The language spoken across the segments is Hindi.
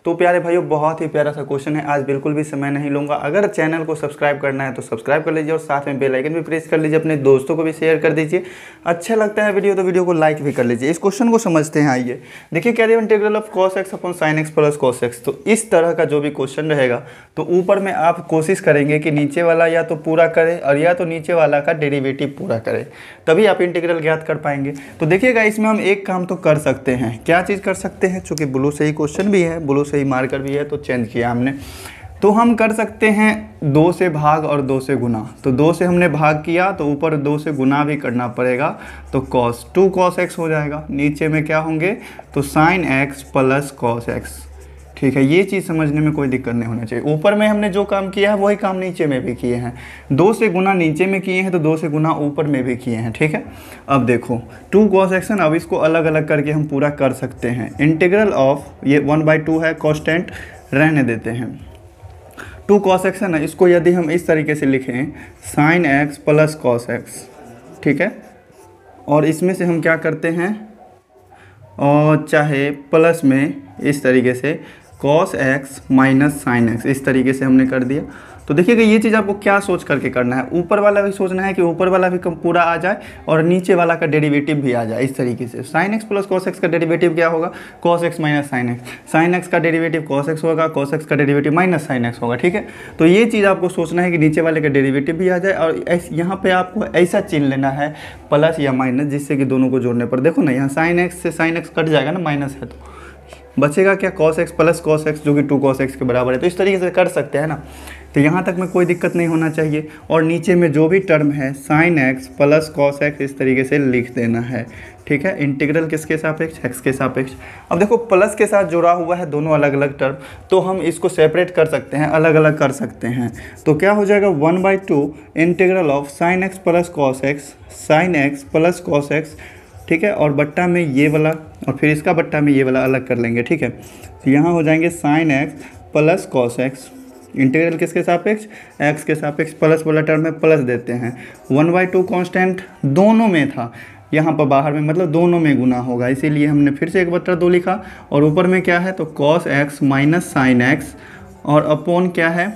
तो प्यारे भाइयों बहुत ही प्यारा सा क्वेश्चन है, आज बिल्कुल भी समय नहीं लूँगा। अगर चैनल को सब्सक्राइब करना है तो सब्सक्राइब कर लीजिए और साथ में बेल आइकन भी प्रेस कर लीजिए, अपने दोस्तों को भी शेयर कर दीजिए। अच्छा लगता है वीडियो तो वीडियो को लाइक भी कर लीजिए। इस क्वेश्चन को समझते हैं। आइए देखिए, कह रहे हैं integral of cos x upon sin x plus cos x। तो इस तरह का जो भी क्वेश्चन रहेगा तो ऊपर में आप कोशिश करेंगे कि नीचे वाला या तो पूरा करें और या तो नीचे वाला का डेरिवेटिव पूरा करें, तभी आप इंटीग्रल ज्ञात कर पाएंगे। तो देखिएगा, इसमें हम एक काम तो कर सकते हैं। क्या चीज़ कर सकते हैं? चूँकि ब्लू से ही क्वेश्चन भी है, ब्लू से ही मार्कर भी है, तो चेंज किया हमने। तो हम कर सकते हैं 2 से भाग और 2 से गुना। तो 2 से हमने भाग किया तो ऊपर 2 से गुना भी करना पड़ेगा, तो cos 2 cos x हो जाएगा। नीचे में क्या होंगे? तो sin x plus cos x। ठीक है, ये चीज़ समझने में कोई दिक्कत नहीं होना चाहिए। ऊपर में हमने जो काम किया है वही काम नीचे में भी किए हैं। 2 से गुना नीचे में किए हैं तो 2 से गुना ऊपर में भी किए हैं। ठीक है, अब देखो 2 cos x है ना, अब इसको अलग अलग करके हम पूरा कर सकते हैं। इंटीग्रल ऑफ ये 1/2 है, कांस्टेंट रहने देते हैं। 2 cos x है ना, इसको यदि हम इस तरीके से लिखें sin x plus cos x, ठीक है, और इसमें से हम क्या करते हैं, और चाहे प्लस में इस तरीके से cos x minus sin x, इस तरीके से हमने कर दिया। तो देखिएगा, ये चीज़ आपको क्या सोच करके करना है, ऊपर वाला भी सोचना है कि ऊपर वाला भी कम पूरा आ जाए और नीचे वाला का डेरिवेटिव भी आ जाए। इस तरीके से sin x plus cos x का डेरिवेटिव क्या होगा? cos x minus sin x। sin x का डेरिवेटिव cos x होगा, cos x का डेरिवेटिव माइनस sin x होगा। ठीक है, तो ये चीज़ आपको सोचना है कि नीचे वाले का डेरिवेटिव भी आ जाए, और यहाँ पे आपको ऐसा चिन्ह लेना है प्लस या माइनस, जिससे कि दोनों को जोड़ने पर देखो ना, यहाँ sin x से sin x कट जाएगा ना, माइनस है, तो बचेगा क्या? cos x plus cos x, जो कि 2 cos x के बराबर है। तो इस तरीके से कर सकते हैं ना, तो यहाँ तक में कोई दिक्कत नहीं होना चाहिए। और नीचे में जो भी टर्म है sin x plus cos x, इस तरीके से लिख देना है। ठीक है, इंटीग्रल किसके सापेक्ष? x के सापेक्ष। अब देखो, प्लस के साथ जुड़ा हुआ है दोनों अलग अलग टर्म, तो हम इसको सेपरेट कर सकते हैं, अलग अलग कर सकते हैं। तो क्या हो जाएगा? 1/2 integral of sin x plus cos x, sin x plus cos x। ठीक है, और बट्टा में ये वाला और फिर इसका बट्टा में ये वाला अलग कर लेंगे। ठीक है, तो यहाँ हो जाएंगे sin x plus cos x। Integral किसके सापेक्ष? x के सापेक्ष। प्लस वाला टर्म में प्लस देते हैं। 1/2 कांस्टेंट दोनों में था, यहाँ पर बाहर में मतलब दोनों में गुना होगा, इसीलिए हमने फिर से 1/2 लिखा। और ऊपर में क्या है? तो cos x minus sin x, और अपॉन क्या है?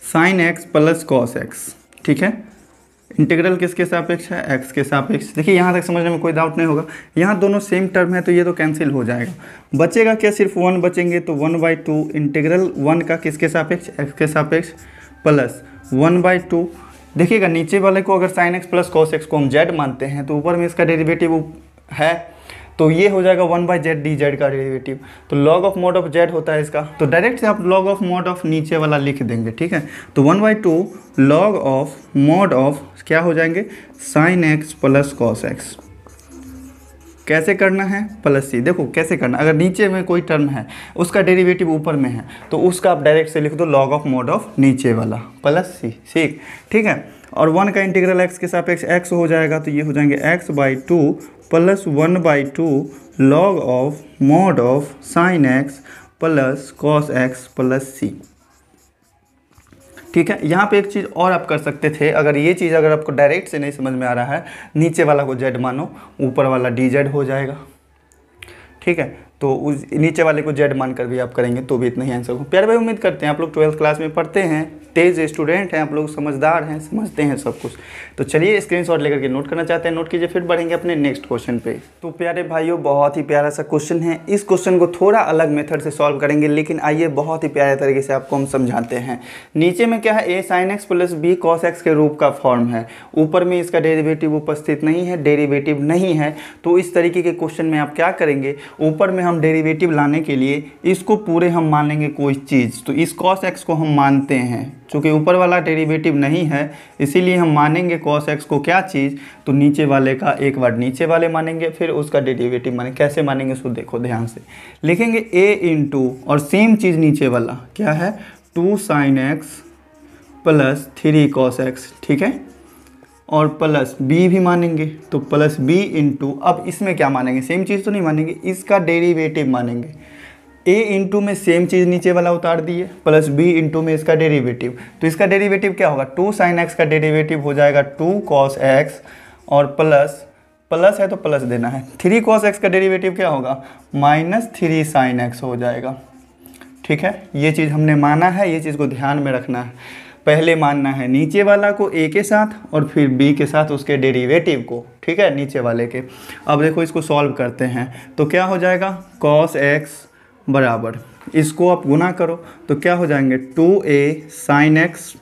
sin x plus cos x। ठीक है, इंटीग्रल किसके सापेक्ष है? x के सापेक्ष। देखिए, यहाँ तक समझने में कोई डाउट नहीं होगा। यहाँ दोनों सेम टर्म है तो ये तो कैंसिल हो जाएगा। बचेगा क्या? सिर्फ 1 बचेंगे। तो 1/2 इंटीग्रल 1 का किसके सापेक्ष? x के सापेक्ष, प्लस 1/2। देखिएगा, नीचे वाले को अगर sin x plus cos x को हम z मानते हैं तो ऊपर में इसका डेरिवेटिव है, तो ये हो जाएगा 1/z dz का डेरिवेटिव। तो log of mod of z होता है इसका, तो डायरेक्ट से आप log ऑफ mod ऑफ नीचे वाला लिख देंगे। ठीक है, तो 1/2 log ऑफ mod ऑफ क्या हो जाएंगे? sin x plus cos x। कैसे करना है? प्लस सी। देखो कैसे करना, अगर नीचे में कोई टर्म है उसका डेरिवेटिव ऊपर में है तो उसका आप डायरेक्ट से लिख दो log ऑफ mod ऑफ नीचे वाला प्लस सी। ठीक है, और 1 का इंटीग्रल x के सापेक्ष x हो जाएगा, तो ये हो जाएंगे x/2 plus 1/2 log of mod of sin x plus cos x plus C. ठीक है, यहाँ पे एक चीज़ और आप कर सकते थे, अगर ये चीज़ अगर आपको डायरेक्ट से नहीं समझ में आ रहा है, नीचे वाला को z मानो, ऊपर वाला dz हो जाएगा। ठीक है, तो उस नीचे वाले को z मान कर भी आप करेंगे तो भी इतना ही आंसर हो। प्यारे भाई, उम्मीद करते हैं आप लोग 12th क्लास में पढ़ते हैं, तेज़ स्टूडेंट हैं आप लोग, समझदार हैं, समझते हैं सब कुछ। तो चलिए स्क्रीनशॉट लेकर के नोट करना चाहते हैं, नोट कीजिए, फिर बढ़ेंगे अपने नेक्स्ट क्वेश्चन पे। तो प्यारे भाइयों, बहुत ही प्यारा सा क्वेश्चन है। इस क्वेश्चन को थोड़ा अलग मेथड से सॉल्व करेंगे, लेकिन आइए बहुत ही प्यारे तरीके से आपको हम समझाते हैं। नीचे में क्या है? a sin x plus b cos x के रूप का फॉर्म है। ऊपर में इसका डेरिवेटिव उपस्थित नहीं है, डेरिवेटिव नहीं है। तो इस तरीके के क्वेश्चन में आप क्या करेंगे? ऊपर में हम डेरिवेटिव लाने के लिए इसको पूरे हम मान लेंगे कोई चीज़, तो इस cos x को हम मानते हैं। चूँकि ऊपर वाला डेरिवेटिव नहीं है इसीलिए हम मानेंगे cos x को क्या चीज़? तो नीचे वाले का एक बार नीचे वाले मानेंगे, फिर उसका डेरिवेटिव मानेंगे। कैसे मानेंगे उसको देखो ध्यान से, लिखेंगे a इंटू और सेम चीज़ नीचे वाला क्या है? 2 sin x plus 3 cos x। ठीक है, और प्लस b भी मानेंगे, तो प्लस b इंटू, अब इसमें क्या मानेंगे? सेम चीज़ तो नहीं मानेंगे, इसका डेरिवेटिव मानेंगे। a इंटू में सेम चीज़ नीचे वाला उतार दिए, प्लस b इंटू में इसका डेरिवेटिव, तो इसका डेरिवेटिव क्या होगा? 2 sin x का डेरिवेटिव हो जाएगा 2 cos x, और प्लस प्लस है तो प्लस देना है। 3 cos x का डेरिवेटिव क्या होगा? -3 sin x हो जाएगा। ठीक है, ये चीज़ हमने माना है, ये चीज़ को ध्यान में रखना है। पहले मानना है नीचे वाला को a के साथ और फिर b के साथ उसके डेरिवेटिव को, ठीक है, नीचे वाले के। अब देखो इसको सॉल्व करते हैं तो क्या हो जाएगा, cos x बराबर, इसको आप गुना करो तो क्या हो जाएंगे 2a sin x,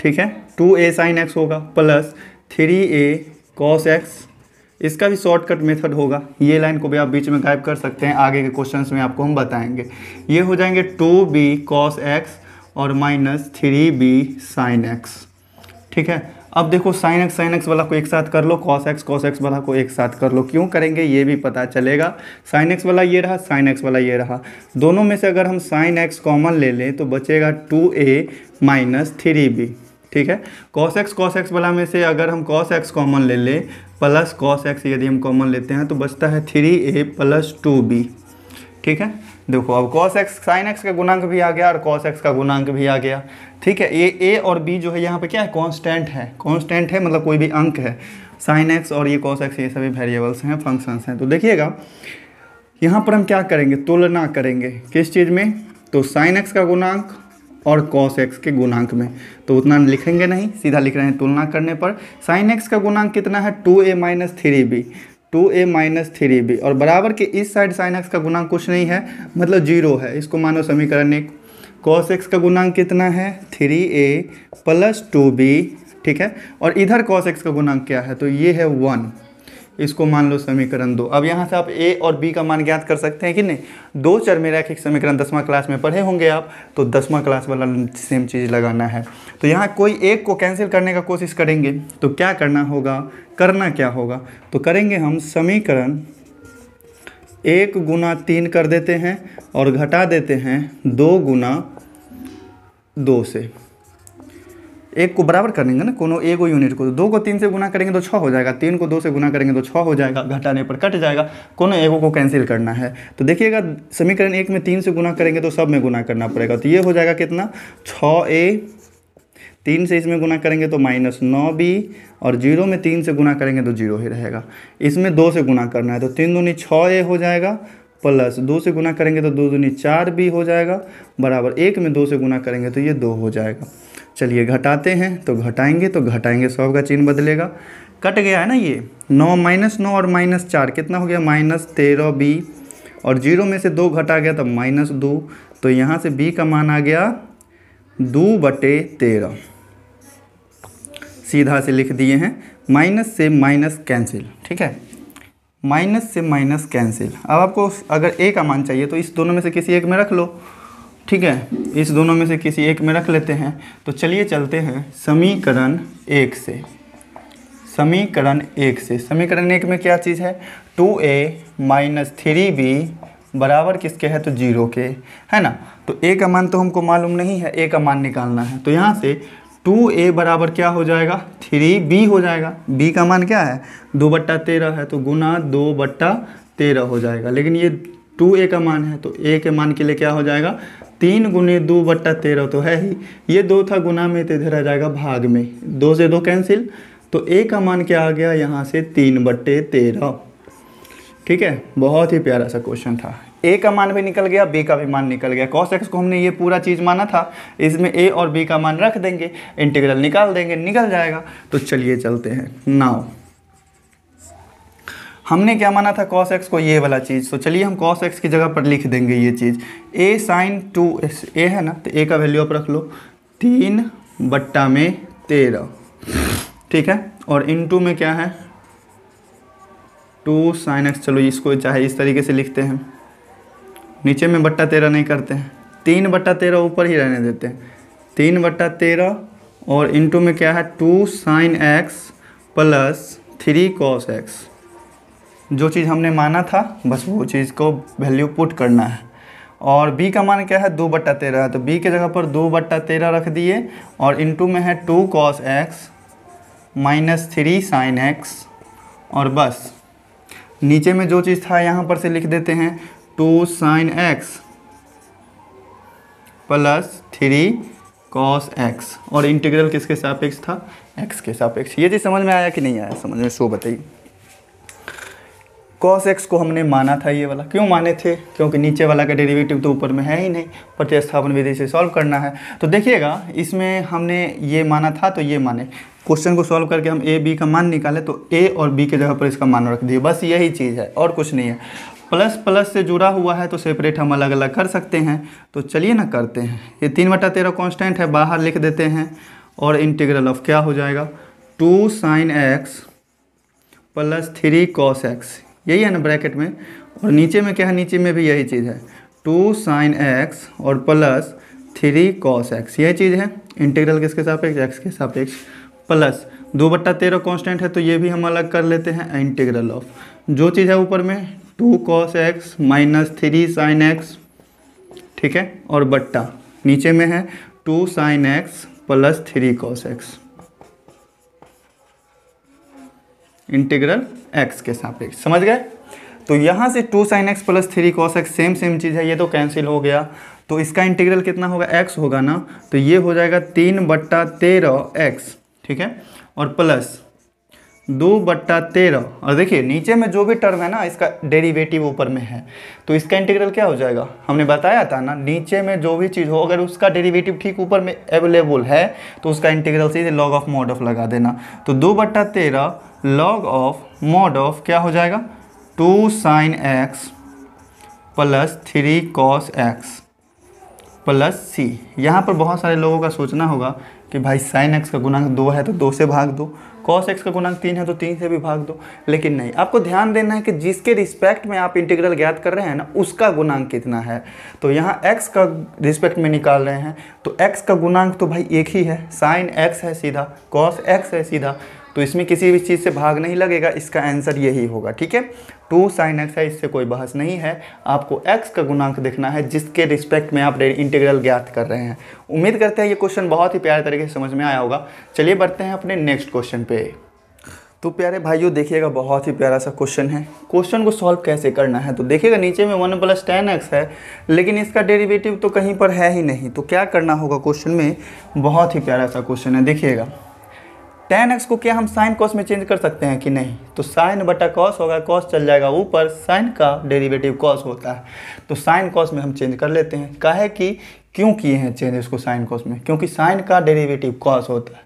ठीक है, 2a sin x होगा प्लस 3a cos x। इसका भी शॉर्टकट मेथड होगा, ये लाइन को भी आप बीच में गायब कर सकते हैं, आगे के क्वेश्चंस में आपको हम बताएंगे। ये हो जाएंगे 2b cos x और माइनस 3b sin x, ठीक है। अब देखो sin x वाला को एक साथ कर लो, cos x वाला को एक साथ कर लो। क्यों करेंगे ये भी पता चलेगा। sin x वाला ये रहा, sin x वाला ये रहा, दोनों में से अगर हम sin x कॉमन ले लें तो बचेगा 2a माइनस 3b, ठीक है। cos x वाला में से अगर हम cos x कॉमन ले लें प्लस cos x यदि हम कॉमन लेते हैं तो बचता है 3a प्लस 2b, ठीक है। देखो अब cos x sin x का गुणांक भी आ गया और cos x का गुणांक भी आ गया, ठीक है। ये a और b जो है यहाँ पे क्या है, कांस्टेंट है, कांस्टेंट है मतलब कोई भी अंक है। sin x और ये cos x ये सभी वेरिएबल्स हैं, फंक्शंस हैं। तो देखिएगा यहाँ पर हम क्या करेंगे, तुलना करेंगे किस चीज़ में, तो sin x का गुणांक और cos x के गुणांक में। तो उतना लिखेंगे नहीं, सीधा लिख रहे हैं तुलना करने पर। sin x का गुणांक कितना है 2a minus 3b, 2a minus 3b और बराबर के इस साइड sin x का गुणांक कुछ नहीं है मतलब 0 है, इसको मानो समीकरण 1। cos x का गुणांक कितना है 3a प्लस 2b, ठीक है, और इधर cos x का गुणांक क्या है तो ये है 1, इसको मान लो समीकरण 2। अब यहाँ से आप a और b का मान ज्ञात कर सकते हैं कि नहीं, दो चर में रैखिक समीकरण 10वां क्लास में पढ़े होंगे आप, तो 10वां क्लास वाला सेम चीज़ लगाना है। तो यहाँ कोई एक को कैंसिल करने का कोशिश करेंगे तो क्या करना होगा, करना क्या होगा, तो करेंगे हम समीकरण 1 गुना 3 कर देते हैं और घटा देते हैं 2 गुना 2 से। एक को बराबर करेंगे ना, कोनो एक यूनिट को, तो 2 को 3 से गुना करेंगे तो 6 हो जाएगा, 3 को 2 से गुना करेंगे तो 6 हो जाएगा, घटाने पर कट जाएगा, कोनो एगो को कैंसिल करना है। तो देखिएगा समीकरण 1 में 3 से गुना करेंगे तो सब में गुना करना पड़ेगा, तो ये हो जाएगा कितना 6a, 3 से इसमें गुना करेंगे तो माइनस 9b और 0 में 3 से गुना करेंगे तो 0 ही रहेगा। इसमें 2 से गुना करना है तो 3 दूनी 6a हो जाएगा प्लस 2 से गुना करेंगे तो 2 दूनी 4b हो जाएगा बराबर 1 में 2 से गुना करेंगे तो ये 2 हो जाएगा। चलिए घटाते हैं तो घटाएंगे सब का चिन्ह बदलेगा, कट गया है ना ये 9 माइनस 9 और माइनस 4 कितना हो गया माइनस 13b और 0 में से 2 घटा गया तब माइनस 2, तो यहाँ से b का मान आ गया 2/13, सीधा से लिख दिए हैं, माइनस से माइनस कैंसिल, ठीक है, माइनस से माइनस कैंसिल। अब आपको अगर a का मान चाहिए तो इस दोनों में से किसी एक में रख लो, ठीक है, इस दोनों में से किसी एक में रख लेते हैं। तो चलिए चलते हैं समीकरण 1 से। समीकरण 1 में क्या चीज़ है 2a माइनस 3b बराबर किसके है तो 0 के, है ना। तो a का मान तो हमको मालूम नहीं है, a का मान निकालना है। तो यहाँ से 2a बराबर क्या हो जाएगा 3b हो जाएगा, b का मान क्या है 2/13 है तो गुना 2/13 हो जाएगा। लेकिन ये 2a का मान है तो a के मान के लिए क्या हो जाएगा 3 गुने 2/13 तो है ही, ये 2 था गुना में तो इधर आ जाएगा भाग में, 2 से 2 कैंसिल, तो a का मान क्या आ गया यहाँ से 3/13, ठीक है। बहुत ही प्यारा सा क्वेश्चन था, a का मान भी निकल गया, b का भी मान निकल गया। cos x को हमने ये पूरा चीज़ माना था, इसमें a और b का मान रख देंगे, इंटीग्रल निकाल देंगे, निकल जाएगा। तो चलिए चलते हैं। नाउ हमने क्या माना था cos x को, ये वाला चीज़, तो चलिए हम cos x की जगह पर लिख देंगे ये चीज़ a sin 2 a है ना, तो a का वैल्यू आप रख लो 3/13, ठीक है, और इनटू में क्या है 2 sin x, चलो इसको चाहे इस तरीके से लिखते हैं, नीचे में 13 नहीं करते हैं, 3/13 ऊपर ही रहने देते हैं, 3/13 और इनटू में क्या है 2 sin x plus 3 cos x। जो चीज़ हमने माना था बस वो चीज़ को वैल्यू पुट करना है। और b का मान क्या है 2/13 है, तो b के जगह पर 2/13 रख दिए और इनटू में है 2 cos x minus 3 sin x, और बस नीचे में जो चीज़ था यहाँ पर से लिख देते हैं 2 sin x plus 3 cos x, और इंटीग्रल किसके सापेक्ष था x के सापेक्ष। ये चीज़ समझ में आया कि नहीं आया, समझ में सो बताइए। cos x को हमने माना था ये वाला, क्यों माने थे, क्योंकि नीचे वाला का डेरिवेटिव तो ऊपर में है ही नहीं, प्रतिस्थापन विधि से सॉल्व करना है। तो देखिएगा इसमें हमने ये माना था तो ये माने, क्वेश्चन को सॉल्व करके हम a b का मान निकाले तो a और b के जगह पर इसका मान रख दिए, बस यही चीज़ है और कुछ नहीं है। प्लस प्लस से जुड़ा हुआ है तो सेपरेट हम अलग अलग कर सकते हैं, तो चलिए ना करते हैं। ये 3/13 कांस्टेंट है, बाहर लिख देते हैं और इंटीग्रल ऑफ क्या हो जाएगा 2 sin x plus 3 cos x, यही है ना ब्रैकेट में, और नीचे में क्या है, नीचे में भी यही चीज़ है 2 sin x और प्लस 3 cos x, यही चीज़ है। इंटीग्रल किसके सापेक्ष, x के सापेक्ष, प्लस 2/13 कांस्टेंट है तो ये भी हम अलग कर लेते हैं। इंटीग्रल ऑफ जो चीज़ है ऊपर में 2 cos x minus 3 sin x, ठीक है, और बट्टा नीचे में है 2 sin x plus 3 cos x, integral x के सापेक्ष, समझ गए। तो यहाँ से 2 sin x plus 3 cos x same चीज़ है, ये तो कैंसिल हो गया, तो इसका इंटीग्रल कितना होगा, x होगा ना, तो ये हो जाएगा 3/13x, ठीक है, और प्लस 2/13, और देखिए नीचे में जो भी टर्म है ना इसका डेरिवेटिव ऊपर में है, तो इसका इंटीग्रल क्या हो जाएगा, हमने बताया था ना नीचे में जो भी चीज़ हो अगर उसका डेरिवेटिव ठीक ऊपर में अवेलेबल है तो उसका इंटीग्रल सीधे लॉग ऑफ मॉड ऑफ लगा देना। तो 2/13 लॉग ऑफ मॉड ऑफ क्या हो जाएगा 2 sin x plus 3 cos x plus c। यहाँ पर बहुत सारे लोगों का सोचना होगा कि भाई sin x का गुणांक 2 है तो 2 से भाग दो, cos x का गुणांक 3 है तो 3 से भी भाग दो, लेकिन नहीं, आपको ध्यान देना है कि जिसके रिस्पेक्ट में आप इंटीग्रल ज्ञात कर रहे हैं ना उसका गुणांक कितना है। तो यहाँ x का रिस्पेक्ट में निकाल रहे हैं तो x का गुणांक तो भाई एक ही है, sin x है सीधा, cos x है सीधा, तो इसमें किसी भी चीज़ से भाग नहीं लगेगा, इसका आंसर यही होगा, ठीक है। 2 sin x है, इससे कोई बहस नहीं है, आपको x का गुणांक देखना है जिसके रिस्पेक्ट में आप इंटीग्रल ज्ञात कर रहे हैं। उम्मीद करते हैं ये क्वेश्चन बहुत ही प्यारे तरीके से समझ में आया होगा। चलिए बढ़ते हैं अपने नेक्स्ट क्वेश्चन पे। तो प्यारे भाइयों देखिएगा बहुत ही प्यारा सा क्वेश्चन है। क्वेश्चन को सॉल्व कैसे करना है तो देखिएगा नीचे में 1 + tan x है, लेकिन इसका डेरिवेटिव तो कहीं पर है ही नहीं, तो क्या करना होगा क्वेश्चन में, बहुत ही प्यारा सा क्वेश्चन है। देखिएगा tan x को क्या हम sin cos में चेंज कर सकते हैं कि नहीं, तो sin बटा cos होगा, cos चल जाएगा ऊपर, sin का डेरिवेटिव cos होता है, तो sin cos में हम चेंज कर लेते हैं। काहे कि क्यों किए हैं चेंज इसको sin cos में, क्योंकि sin का डेरिवेटिव cos होता है,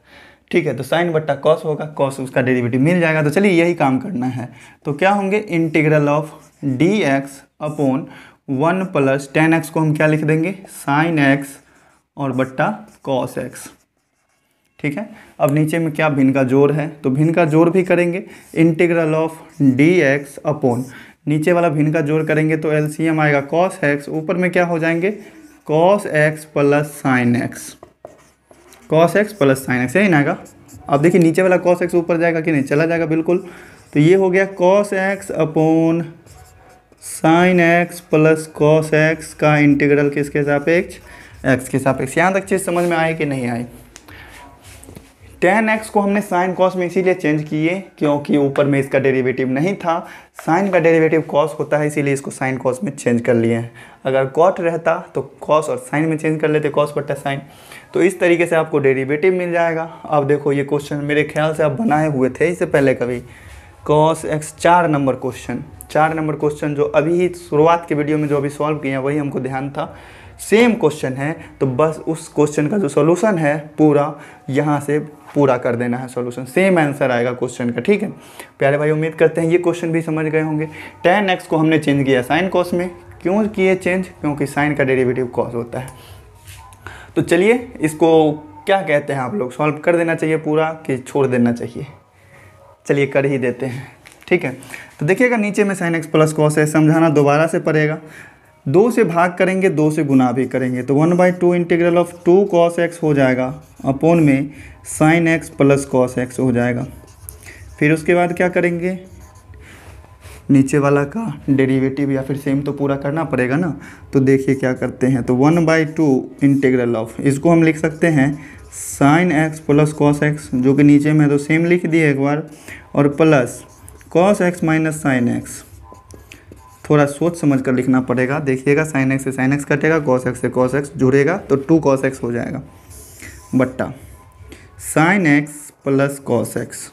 ठीक है, तो sin बटा cos होगा, cos उसका डेरिवेटिव मिल जाएगा। तो चलिए यही काम करना है, तो क्या होंगे integral of dx upon 1 + tan x को हम क्या लिख देंगे sin x और बट्टा cos x, ठीक है। अब नीचे में क्या भिन्न का जोड़ है तो भिन्न का जोड़ भी करेंगे, इंटीग्रल ऑफ dx अपॉन नीचे वाला भिन्न का जोड़ करेंगे तो एलसीएम आएगा cos x, ऊपर में क्या हो जाएंगे cos x plus sin x, cos x plus sin x, यही ना आएगा। अब देखिए नीचे वाला cos x ऊपर जाएगा कि नहीं, चला जाएगा बिल्कुल, तो ये हो गया cos x upon sin x plus cos x का इंटीग्रल किसके सापेक्ष, x के सापेक्ष। यहाँ तक चीज़ समझ में आई कि नहीं आई। tan x को हमने sin cos में इसीलिए चेंज किए क्योंकि ऊपर में इसका डेरिवेटिव नहीं था, sin का डेरिवेटिव cos होता है इसीलिए इसको sin cos में चेंज कर लिए हैं। अगर cot रहता तो cos और sin में चेंज कर लेते, cos बटा sin। तो इस तरीके से आपको डेरिवेटिव मिल जाएगा। अब देखो ये क्वेश्चन मेरे ख्याल से आप बनाए हुए थे इससे पहले कभी, cos x 4 नंबर क्वेश्चन जो अभी ही शुरुआत के वीडियो में जो अभी सॉल्व किए हैं वही हमको ध्यान था, सेम क्वेश्चन है, तो बस उस क्वेश्चन का जो सॉल्यूशन है पूरा यहाँ से पूरा कर देना है सॉल्यूशन, सेम आंसर आएगा क्वेश्चन का, ठीक है प्यारे भाई। उम्मीद करते हैं ये क्वेश्चन भी समझ गए होंगे। tan x को हमने चेंज किया sin cos में, क्यों किए चेंज, क्योंकि sin का डेरिवेटिव cos होता है। तो चलिए इसको क्या कहते हैं आप लोग, सॉल्व कर देना चाहिए पूरा कि छोड़ देना चाहिए, चलिए कर ही देते हैं, ठीक है। तो देखिएगा नीचे में sin x प्लस cos है, समझाना दोबारा से पड़ेगा, 2 से भाग करेंगे 2 से गुना भी करेंगे, तो 1/2 इंटीग्रल ऑफ 2 cos x हो जाएगा अपॉन में sin x plus cos x हो जाएगा। फिर उसके बाद क्या करेंगे, नीचे वाला का डेरिवेटिव या फिर सेम तो पूरा करना पड़ेगा ना, तो देखिए क्या करते हैं, तो 1/2 इंटीग्रल ऑफ, इसको हम लिख सकते हैं sin x plus cos x, जो कि नीचे में तो सेम लिख दिए एक बार, और plus cos x minus sin x, थोड़ा सोच समझ कर लिखना पड़ेगा। देखिएगा sin x से sin x कटेगा, cos x से cos x जुड़ेगा तो 2 cos x हो जाएगा, बट्टा sin x plus cos x,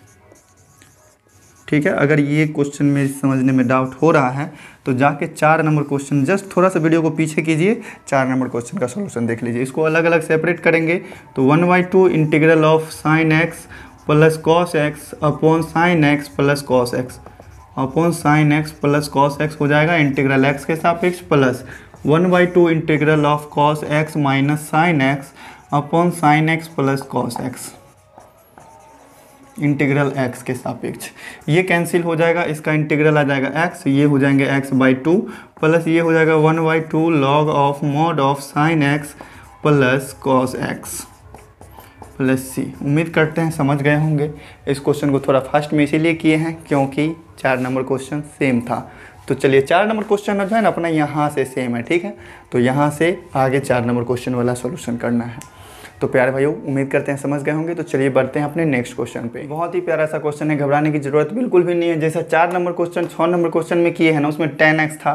ठीक है। अगर ये क्वेश्चन में समझने में डाउट हो रहा है तो जाके 4 नंबर क्वेश्चन जस्ट थोड़ा सा वीडियो को पीछे कीजिए, 4 नंबर क्वेश्चन का सॉल्यूशन देख लीजिए। इसको अलग अलग सेपरेट करेंगे तो 1/2 integral of sine x plus cos x upon sine x plus cos x upon sine x plus cos x हो जाएगा इंटीग्रल एक्स के सापेक्ष, plus 1/2 integral of cos x minus sine x upon sine x plus cos x integral x के सापेक्ष। ये कैंसिल हो जाएगा, इसका इंटीग्रल आ जाएगा एक्स, ये हो जाएंगे x/2 प्लस ये हो जाएगा 1/2 log of mod of sine x plus cos x plus C. उम्मीद करते हैं समझ गए होंगे। इस क्वेश्चन को थोड़ा फास्ट में इसीलिए किए हैं क्योंकि 4 नंबर क्वेश्चन सेम था। तो चलिए 4 नंबर क्वेश्चन जो है ना अपना यहाँ से सेम है, ठीक है। तो यहाँ से आगे 4 नंबर क्वेश्चन वाला सॉल्यूशन करना है। तो प्यारे भाइयों उम्मीद करते हैं समझ गए होंगे। तो चलिए बढ़ते हैं अपने नेक्स्ट क्वेश्चन पे। बहुत ही प्यारा सा क्वेश्चन है, घबराने की जरूरत बिल्कुल भी नहीं है। जैसा 4 नंबर क्वेश्चन 6 नंबर क्वेश्चन में किए हैं ना, उसमें tan x था,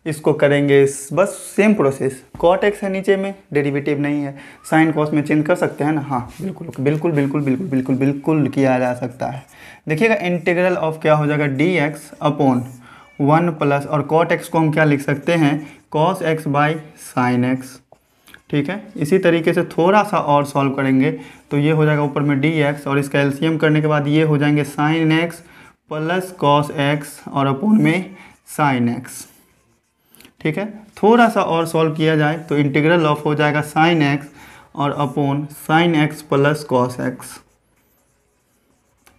इसको करेंगे बस सेम प्रोसेस। cot x है नीचे में, डेरिवेटिव नहीं है, साइन कॉस में चेंज कर सकते हैं ना, हाँ बिल्कुल बिल्कुल बिल्कुल बिल्कुल बिल्कुल बिल्कुल किया जा सकता है। देखिएगा इंटीग्रल ऑफ क्या हो जाएगा dx अपॉन 1 प्लस, और cot x को हम क्या लिख सकते हैं, cos x by sine x, ठीक है। इसी तरीके से थोड़ा सा और सॉल्व करेंगे तो ये हो जाएगा ऊपर में dx, और इसका एलसीएम करने के बाद ये हो जाएंगे sine x plus cos x और अपोन में साइन x, ठीक है। थोड़ा सा और सॉल्व किया जाए तो इंटीग्रल ऑफ हो जाएगा साइन x और upon sine x plus cos x,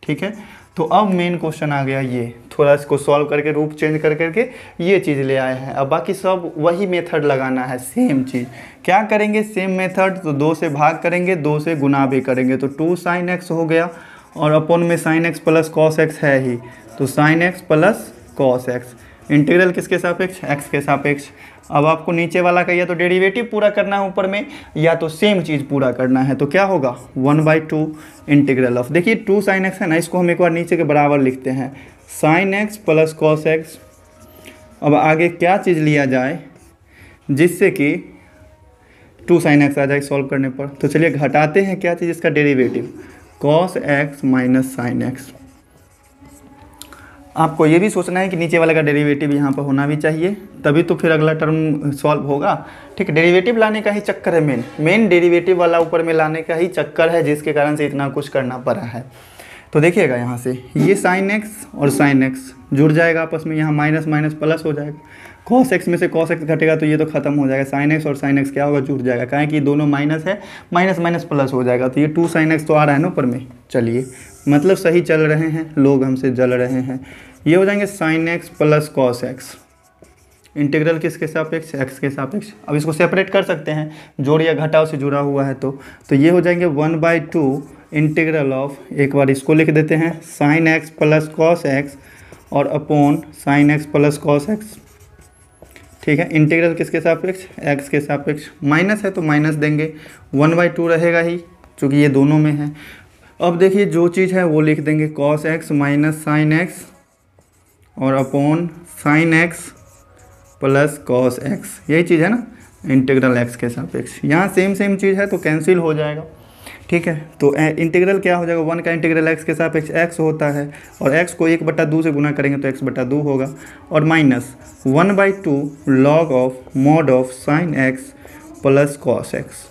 ठीक है। तो अब मेन क्वेश्चन आ गया, ये थोड़ा इसको सॉल्व करके रूप चेंज कर करके ये चीज़ ले आए हैं। अब बाकी सब वही मेथड लगाना है, सेम चीज़। क्या करेंगे, सेम मेथड, तो 2 से भाग करेंगे, 2 से गुना भी करेंगे, तो 2 साइन x हो गया और अपोन में sine x plus cos x है ही, तो sine x plus cos x। Integral किसके सापेक्ष, x के सापेक्ष। अब आपको नीचे वाला का या तो डेरिवेटिव पूरा करना है ऊपर में, या तो सेम चीज़ पूरा करना है। तो क्या होगा 1/2 इंटीग्रल ऑफ, देखिए 2 साइन x है ना, इसको हम एक बार नीचे के बराबर लिखते हैं, sine x plus cos x। अब आगे क्या चीज़ लिया जाए जिससे कि 2 साइन x आ जाए सॉल्व करने पर। तो चलिए घटाते हैं क्या चीज़, इसका derivative, cos x minus sine x। आपको ये भी सोचना है कि नीचे वाले का डेरिवेटिव यहाँ पर होना भी चाहिए, तभी तो फिर अगला टर्म सॉल्व होगा, ठीक है। डेरिवेटिव लाने का ही चक्कर है, मेन डेरिवेटिव वाला ऊपर में लाने का ही चक्कर है, जिसके कारण से इतना कुछ करना पड़ा है। तो देखिएगा यहाँ से ये साइन एक्स और साइन एक्स जुड़ जाएगा आपस में, यहाँ माइनस माइनस प्लस हो जाएगा, कॉस एक्स में से कॉस एक्स घटेगा तो ये तो खत्म हो जाएगा, साइन एक्स और साइन एक्स क्या होगा, जुड़ जाएगा, कहें कि दोनों माइनस है, माइनस माइनस प्लस हो जाएगा, तो ये 2 साइन एक्स तो आ रहा है ना ऊपर में। चलिए मतलब सही चल रहे हैं, लोग हमसे जल रहे हैं। ये हो जाएंगे sign x plus cos x, integral किसके सापेक्ष, एक्स के सापेक्ष। अब इसको सेपरेट कर सकते हैं, जोड़ या घटाव से जुड़ा हुआ है तो ये हो जाएंगे 1/2 इंटीग्रल ऑफ, एक बार इसको लिख देते हैं, sine x plus cos x और upon sine x plus cos x, ठीक है। इंटीग्रल किसके सापेक्ष, एक्स के सापेक्ष। माइनस है तो माइनस देंगे, 1/2 रहेगा ही क्योंकि ये दोनों में है। अब देखिए जो चीज़ है वो लिख देंगे, cos x minus sine x और upon sine x plus cos x, यही चीज़ है ना, इंटीग्रल एक्स के सापेक्ष। यहाँ सेम चीज़ है तो कैंसिल हो जाएगा, ठीक है। तो इंटीग्रल क्या हो जाएगा, 1 का इंटीग्रल एक्स के सापेक्ष एक्स होता है, और एक्स को 1/2 से गुना करेंगे तो x/2 होगा, और minus 1/2 log of mod of sine x plus cos x.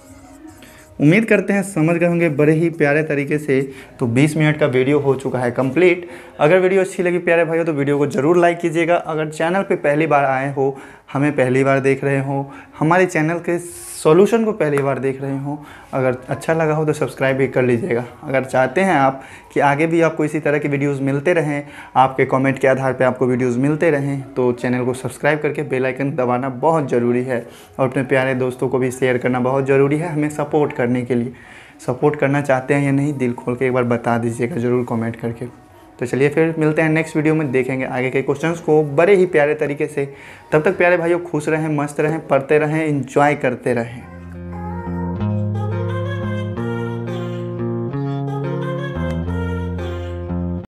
उम्मीद करते हैं समझ गए होंगे बड़े ही प्यारे तरीके से। तो 20 मिनट का वीडियो हो चुका है कंप्लीट। अगर वीडियो अच्छी लगी प्यारे भाइयों तो वीडियो को ज़रूर लाइक कीजिएगा। अगर चैनल पे पहली बार आए हो, हमें पहली बार देख रहे हो, हमारे चैनल के सॉल्यूशन को पहली बार देख रहे हो, अगर अच्छा लगा हो तो सब्सक्राइब भी कर लीजिएगा। अगर चाहते हैं आप कि आगे भी आपको इसी तरह के वीडियोज़ मिलते रहें, आपके कमेंट के आधार पर आपको वीडियोज़ मिलते रहें, तो चैनल को सब्सक्राइब करके बेल आइकन दबाना बहुत ज़रूरी है, और अपने प्यारे दोस्तों को भी शेयर करना बहुत ज़रूरी है हमें सपोर्ट करने के लिए। सपोर्ट करना चाहते हैं या नहीं, दिल खोल के एक बार बता दीजिएगा ज़रूर कमेंट करके। तो चलिए फिर मिलते हैं नेक्स्ट वीडियो में, देखेंगे आगे के क्वेश्चंस को बड़े ही प्यारे तरीके से। तब तक प्यारे भाइयों खुश रहें, मस्त रहें, पढ़ते रहें, एंजॉय करते रहें।